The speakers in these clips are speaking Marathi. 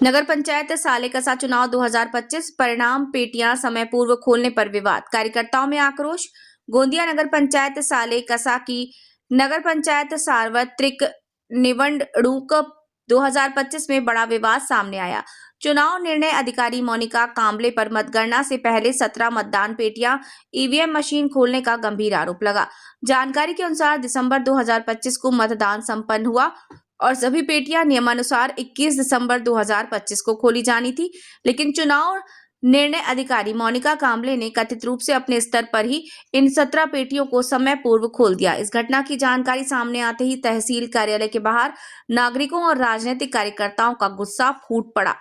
नगर पंचायत सालेकसा चुनाव 2025 परिणाम पेटियां समय पूर्व खोलने पर विवाद, कार्यकर्ताओं में आक्रोश। गोंदिया नगर पंचायत सालेकसा की नगर पंचायत सार्वत्रिक निवडणूक 2025 में बड़ा विवाद सामने आया। चुनाव निर्णय अधिकारी मोनिका कांबले पर मतगणना से पहले 17 मतदान पेटियां ईवीएम मशीन खोलने का गंभीर आरोप लगा। जानकारी के अनुसार दिसंबर 2025 को मतदान संपन्न हुआ और सभी पेटियां नियमानुसार 21 दिसंबर 2025 को खोली जानी थी, लेकिन चुनाव निर्णय अधिकारी मोनिका कांबले ने कथित रूप से अपने स्तर पर ही इन 17 पेटियों को समय पूर्व खोल दिया। इस घटना की जानकारी सामने आते ही तहसील कार्यालय के बाहर नागरिकों और राजनीतिक कार्यकर्ताओं का गुस्सा फूट पड़ा।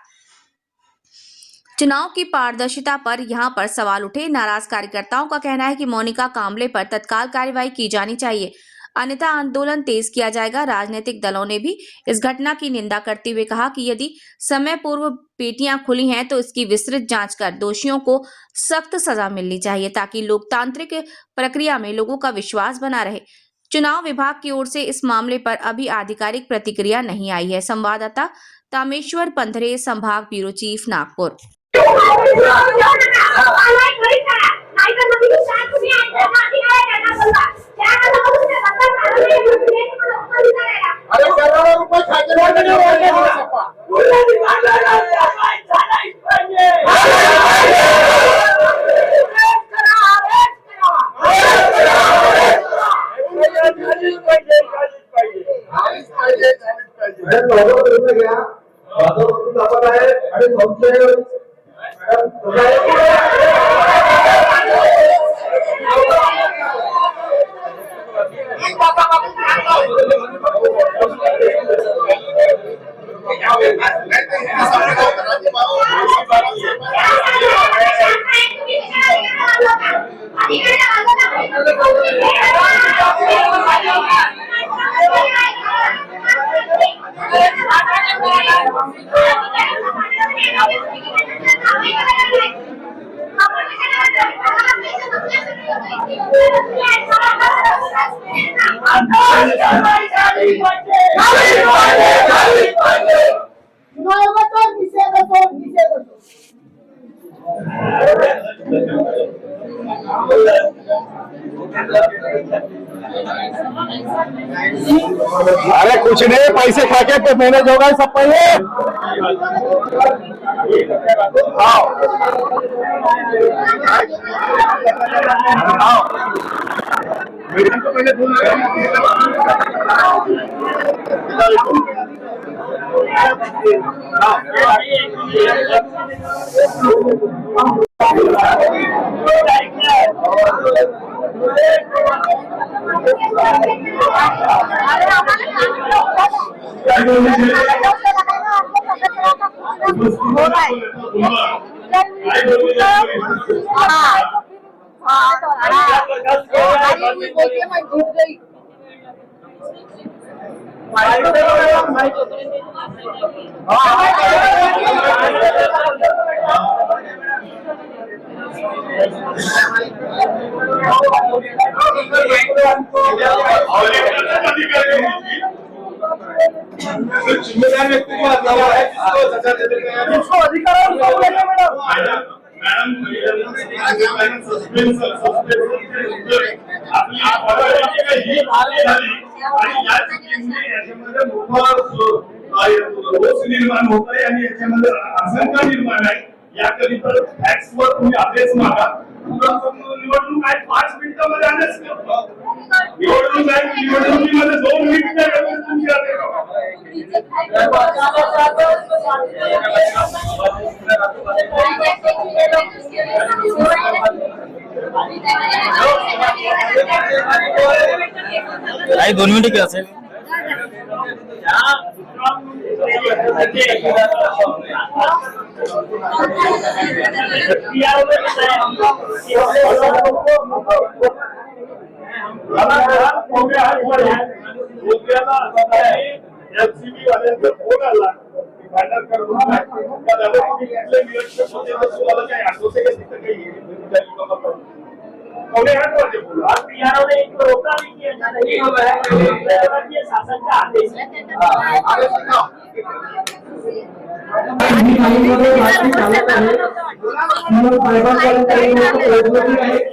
चुनाव की पारदर्शिता पर यहां पर सवाल उठे। नाराज कार्यकर्ताओं का कहना है कि मोनिका कांबले पर तत्काल कार्रवाई की जानी चाहिए, अन्यथा आंदोलन तेज किया जाएगा। राजनीतिक दलों ने भी इस घटना की निंदा करते हुए कहा कि यदि समय पूर्व पेटियां खुली हैं तो इसकी विस्तृत जांच कर दोषियों को सख्त सजा मिलनी चाहिए, ताकि लोकतांत्रिक प्रक्रिया में लोगों का विश्वास बना रहे। चुनाव विभाग की ओर से इस मामले पर अभी आधिकारिक प्रतिक्रिया नहीं आई है। संवाददाता तामेश्वर पंधरे, संभाग ब्यूरो चीफ, नागपुर। अरे कुछ नहीं, पैसे खा के मैनेज होगा सब पहले। जिम्मेदार व्यक्ति को अधिकार निर्माण होत आहे आणि याच्यामध्ये आशंका निर्माण आहे। याकरिता फॅक्सवर तुम्ही अभ्यास मागा। निवडणूक आहे 5 मिनिटांमध्ये आलेच निवडणूक आहे, निवडणुकीमध्ये 2 मिनिटं तुमची आई 2 मिनिट क्या असेल एलसीबी वाल्यांचा फोन आला फायनल करून काही आठवते का तिथं काही पौने 8 बजे बोलो आप बिहार में एक रोका नहीं किया जाता है, ये शासन का आदेश है। लाईनमध्ये बातमी चालत आहे. म्हणून साहेबांपर्यंत काही लोक पोहोचलेली आहेत.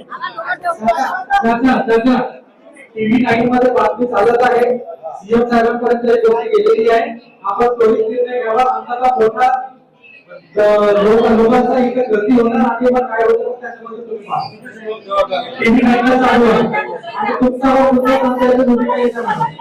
टीव्ही लाईनमध्ये बातमी चालत आहे. सीएम साहेबांपर्यंत गोष्ट गेलेली आहे. आपण त्वरित निर्णय घ्यावा. आमचा मोठा लोकांचा इथे गर्दी होणार आहे. मग काय होतं त्याच्यामध्ये तुम्ही पहा. टीव्ही लाईनला चालू आहे आणि तुमचा मुद्दा पंचायत भूमिका याच्यामध्ये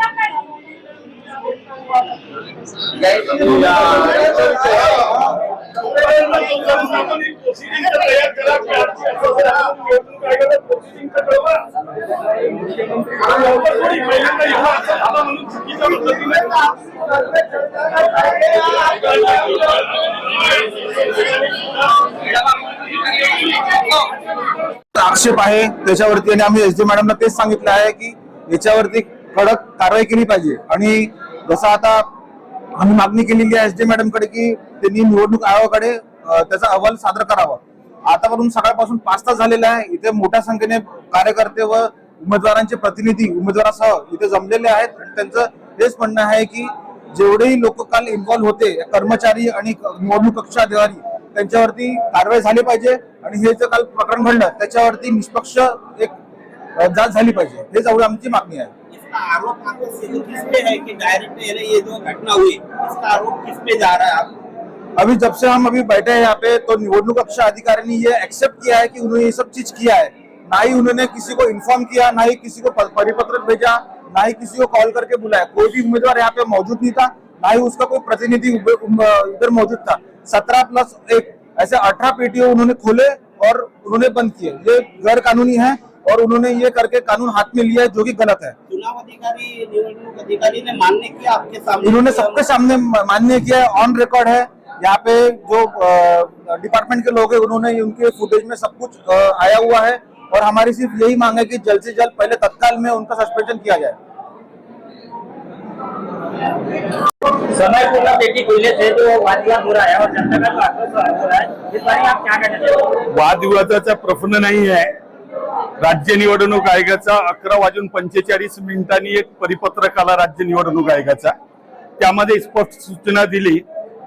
आक्षेप आहे त्याच्यावरती आणि आम्ही एसडी मॅडमला तेच सांगितलं आहे की याच्यावरती कडक कारवाई केली पाहिजे. आणि जसं आता आम्ही मागणी केलेली आहे एसडी मॅडम कडे की त्यांनी निवडणूक आयोगाकडे त्याचा अहवाल सादर करावा. आतावरून सकाळपासून 5 तास झालेले आहे. इथे मोठ्या संख्येने कार्यकर्ते व उमेदवारांचे प्रतिनिधी उमेदवारासह इथे जमलेले आहेत आणि त्यांचं हेच म्हणणं आहे की जेवढेही लोक काल इन्व्हॉल्व्ह होते कर्मचारी आणि निवडणूक कक्ष अधिकारी त्यांच्यावरती कारवाई झाली पाहिजे आणि हे जे काल प्रकरण घडलं त्याच्यावरती निष्पक्ष एक जांच झाली पाहिजे. हेच एवढी आमची मागणी आहे. आरोप किस पे है कि डायरेक्ट ये जो घटना हुई इसका आरोप किस पे जा रहा है? अभी जब से हम अभी बैठे हैं यहाँ पे तो निवडणूक कक्ष अधिकारी ने ये एक्सेप्ट किया है कि उन्होंने ये सब चीज किया है. ना ही उन्होंने किसी को इन्फॉर्म किया, ना ही किसी को परिपत्र भेजा, ना ही किसी को कॉल करके बुलाया. कोई भी उम्मीदवार यहाँ पे मौजूद नहीं था, ना ही उसका कोई प्रतिनिधि इधर मौजूद था. 17+1 ऐसे 18 पेटियां उन्होंने खोले और उन्होंने बंद किए. ये गैर कानूनी है और उन्होंने ये करके कानून हाथ में लिया है जो कि गलत है. चुनाव अधिकारी निवडणूक अधिकारी ने मान्य किया आपके सामने? इन्होंने सबके सामने मान्य किया है. ऑन रिकॉर्ड है. यहाँ पे जो डिपार्टमेंट के लोग हैं उन्होंने उनके फुटेज में सब कुछ आया हुआ है और हमारी सिर्फ यही मांग है कि जल्द से जल्द पहले तत्काल में उनका सस्पेंशन किया जाए. समय पूर्ण पेटी खुलने से जो वाद विवाद हो रहा है और जनता का आक्रोश हो रहा है, इस बारे आप क्या कहना चाहते हैं? वाद विवादाचा प्रश्न नाही आहे. राज्य निवडणूक आयोगाचा 11:45 एक परिपत्रक आला राज्य निवडणूक आयोगाचा. त्यामध्ये स्पष्ट सूचना दिली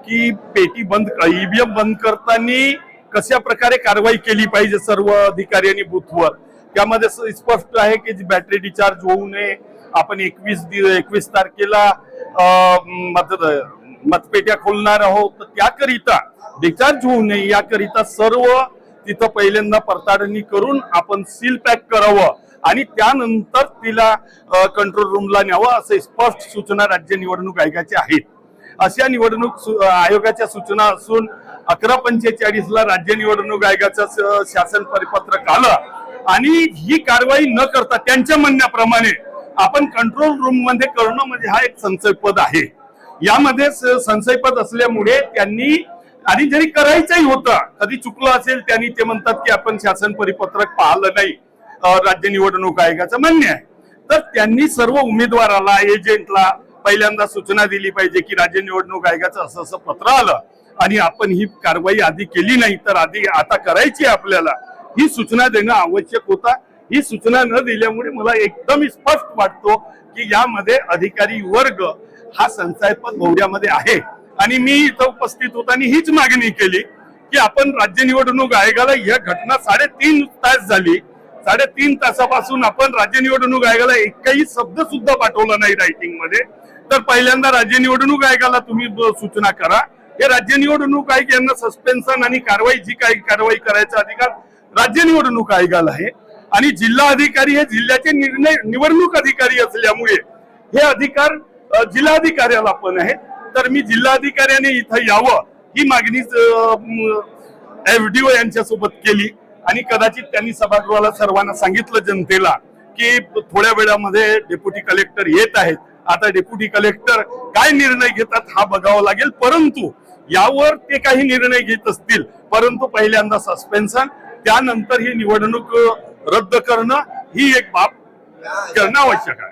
की पेटी बंद ईव्हीएम बंद करताना कशा प्रकारे कारवाई केली पाहिजे सर्व अधिकारी आणि बूथवर. त्यामध्ये स्पष्ट आहे की बॅटरी डिस्चार्ज होऊ नये. आपण 21 तारखेला मतपेट्या खोलणार आहोत तर त्याकरिता डिस्चार्ज होऊ नये याकरिता सर्व तिथं पहिल्यांदा पडताळणी करून आपण सील पॅक करावं आणि त्यानंतर तिला कंट्रोल रूमला न्यावं असे स्पष्ट सूचना राज्य निवडणूक आयोगाच्या आहेत. अशा निवडणूक आयोगाच्या सूचना असून 11:45 राज्य निवडणूक आयोगाचं शासन परिपत्रक आलं आणि ही कारवाई न करता त्यांच्या म्हणण्याप्रमाणे आपण कंट्रोल रूम मध्ये करणं म्हणजे हा एक संशयपद आहे. यामध्ये संशयपद असल्यामुळे त्यांनी आणि जरी करायचंही होतं कधी चुकलं असेल त्यांनी ते म्हणतात की आपण शासन परिपत्रक पाहिलं नाही राज्य निवडणूक आयोगाचं म्हणणे आहे. तर त्यांनी सर्व उमेदवाराला एजंटला पहिल्यांदा सूचना दिली पाहिजे की राज्य निवडणूक आयोगाचं असं असं पत्र आलं आणि आपण ही कारवाई आधी केली नाही तर आधी आता करायची आपल्याला ही सूचना देणं आवश्यक होता. ही सूचना न दिल्यामुळे मला एकदम स्पष्ट वाटतो की यामध्ये अधिकारी वर्ग हा संशयास्पद भोवऱ्यामध्ये आहे. आणि मी इथं उपस्थित होताना हीच मागणी केली की आपण राज्य निवडणूक आयोगाला ही घटना 3.5 तास झाली. 3.5 तासापासून आपण राज्य निवडणूक आयोगाला एकही शब्द सुद्धा पाठवला नाही रायटिंग मध्ये. तर पहिल्यांदा राज्य निवडणूक आयोगाला तुम्ही सूचना करा. हे राज्य निवडणूक आयोग यांना सस्पेन्शन आणि कारवाई जी काही कारवाई करायचा अधिकार राज्य निवडणूक आयोगाला आहे आणि जिल्हा अधिकारी हे जिल्ह्याचे निवडणूक अधिकारी असल्यामुळे हे अधिकार जिल्हाधिकाऱ्याला पण आहे. तर मी जिल्हाधिकाऱ्याने इथं यावं ही मागणी FDO यांच्यासोबत केली आणि कदाचित त्यांनी सभागृहाला सर्वांना सांगितलं जनतेला की थोड्या वेळामध्ये डेप्युटी कलेक्टर येत आहेत. आता डेप्युटी कलेक्टर काय निर्णय घेतात हा बघावा लागेल. परंतु यावर ते काही निर्णय घेत असतील परंतु पहिल्यांदा सस्पेन्शन त्यानंतर ही निवडणूक रद्द करणं ही एक बाब करना आवश्यक है.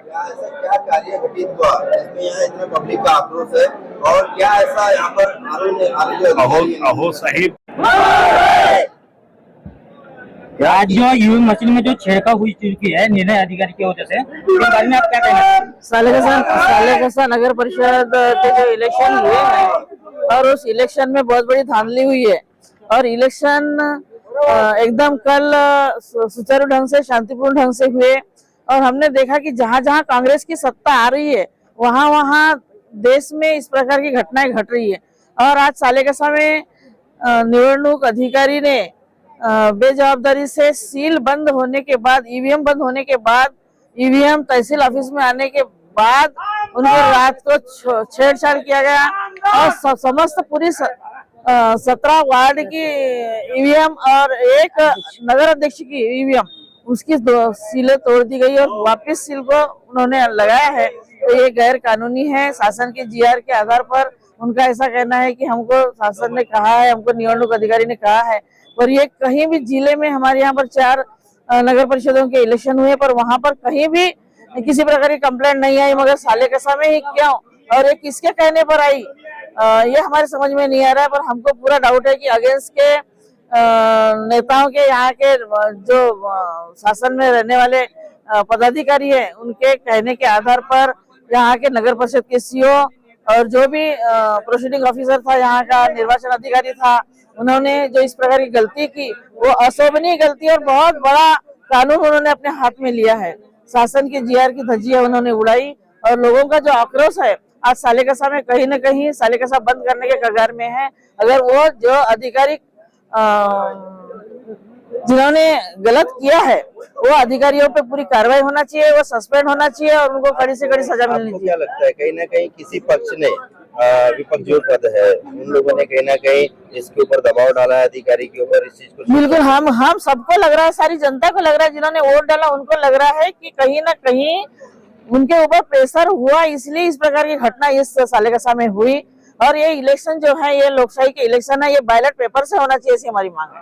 क्या कार्य घटित हुआ इसमें यहाँ इतना पब्लिक का आक्रोश है और क्या ऐसा यहाँ पर अहो साहेब आज जो ईवीएम मशीन में जो छेड़छाड़ हुई चुकी है निर्णय अधिकारी की वजह से, इसके बारे में आप क्या कहना चाहते हैं? सालेकसा नगर परिषद के जो इलेक्शन हुए हैं और उस इलेक्शन में बहुत बड़ी धांधली हुई है और इलेक्शन एकदम कल सुचारू ढंग से शांतिपूर्ण ढंग से हुए और हमने देखा कि जहां जहां कांग्रेस की सत्ता आ रही है वहां वहां देश में इस प्रकार की घटनाएं घट रही है। और आज सालेकसा में निवडणूक अधिकारी ने बेजवाबदारी से सील बंद होने के बाद, ईवीएम बंद होने के बाद, ईवीएम तहसील ऑफिस में आने के बाद उनको रात को छेड़छाड़ किया गया और समस्त पूरी 17 वार्ड की ईवीएम और एक नगर अध्यक्ष की ईवीएम उसकी 2 सीलें तोड़ दी गई और वापस सील को उन्होंने लगाया है। तो ये गैर कानूनी है। शासन के जीआर के आधार पर उनका ऐसा कहना है कि हमको शासन ने कहा है, हमको निवडणूक अधिकारी ने कहा है, पर ये कहीं भी जिले में हमारे यहाँ पर 4 नगर परिषदों के इलेक्शन हुए पर वहां पर कहीं भी किसी प्रकार की कंप्लेंट नहीं आई, मगर सालेकसा में ही क्यों और ये किसके कहने पर आई ये हमारे समझ में नहीं आ रहा है। पर हमको पूरा डाउट है कि अगेंस्ट के नेताओं के यहाँ के जो शासन में रहने वाले पदाधिकारी है उनके कहने के आधार पर यहाँ के नगर परिषद के सीओ और जो भी प्रोसीडिंग ऑफिसर था, यहाँ का निर्वाचन अधिकारी था, उन्होंने जो इस प्रकार की गलती की वो अशोभनीय गलती और बहुत बड़ा कानून उन्होंने अपने हाथ में लिया है। शासन की जीआर की धज्जियां उन्होंने उड़ाई और लोगों का जो आक्रोश है आज सालेकसा में कहीं न कहीं सालेकसा बंद करने के कगार में है। अगर वो जो अधिकारी जिन्होंने गलत किया है वो अधिकारियों पे पूरी कार्रवाई होना चाहिए, वो सस्पेंड होना चाहिए और उनको कड़ी से कड़ी सजा मिलनी चाहिए। क्या लगता है कहीं ना कहीं किसी पक्ष ने विपक्ष जो पद है उन लोगों ने कहीं ना कहीं इसके ऊपर दबाव डाला है अधिकारी के ऊपर इस चीज को? बिल्कुल, हम सबको लग रहा है, सारी जनता को लग रहा है, जिन्होंने वोट डाला उनको लग रहा है कि कहीं ना कहीं उनके ऊपर प्रेशर हुआ, इसलिए इस प्रकार की घटना इस सालेकसा में हुई। और ये इलेक्शन जो है ये लोकशाही के इलेक्शन है, ये बैलेट पेपर से होना चाहिए, ऐसी हमारी मांग है।